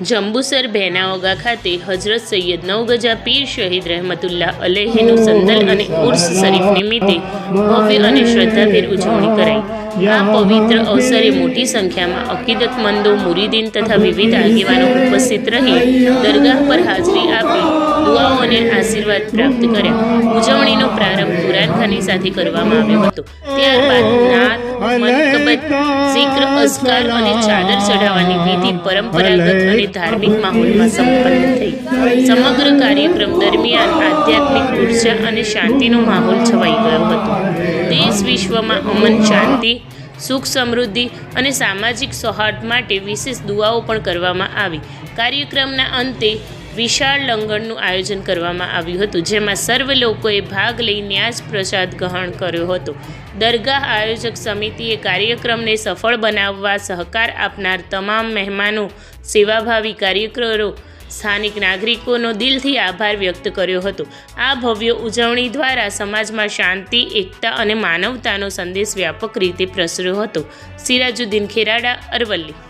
જંબુસર ભેનાઓગા ખાતે હજરત સૈયદ નવગજા પીર શહીદ રહેમતુલ્લાહ અલૈહીનું સંદલ અને ઉર્સ શરીફ નિમિત્તે ભવ્ય અને શ્રદ્ધાભેર ઉજવણી કરાઈ। આ પવિત્ર અવસરે મોટી સંખ્યામાં અકીદતમંદો, મુરીદીન તથા વિવિધ આગેવાનો ઉપસ્થિત રહી દરગાહ પર હાજરી આપી દુઆઓ અને આશીર્વાદ પ્રાપ્ત કર્યા। ઉજવણીનો પ્રારંભ કુરાનખાની સાથે કરવામાં આવ્યો હતો। ત્યારબાદ નાત, મનકબત, ઝિક્ર, અઝકાર અને ચાદર ચઢાવવાની વિધિ પરંપરાગત અને ધાર્મિક માહોલમાં સંપન્ન થઈ। સમગ્ર કાર્યક્રમ દરમિયાન આધ્યાત્મિક ઉર્જા અને શાંતિનો માહોલ છવાઈ ગયો હતો। દેશ વિશ્વમાં અમન, શાંતિ, સુખ, સમૃદ્ધિ અને સામાજિક સૌહાર્દ માટે વિશેષ દુઆઓ પણ કરવામાં આવી। કાર્યક્રમના અંતે વિશાળ લંગરનું આયોજન કરવામાં આવ્યું હતું, જેમાં સર્વ લોકોએ ભાગ લઈ ન્યાજ પ્રસાદ ગ્રહણ કર્યો હતો। દરગાહ આયોજક સમિતિએ કાર્યક્રમને સફળ બનાવવા સહકાર આપનાર તમામ મહેમાનો, સેવાભાવી કાર્યકરો, સ્થાનિક નાગરિકોનો દિલથી આભાર વ્યક્ત કર્યો હતો। આ ભવ્ય ઉજવણી દ્વારા સમાજમાં શાંતિ, એકતા અને માનવતાનો સંદેશ વ્યાપક રીતે પ્રસર્યો હતો। સિરાજુદ્દીન ખેરાડા, અરવલ્લી।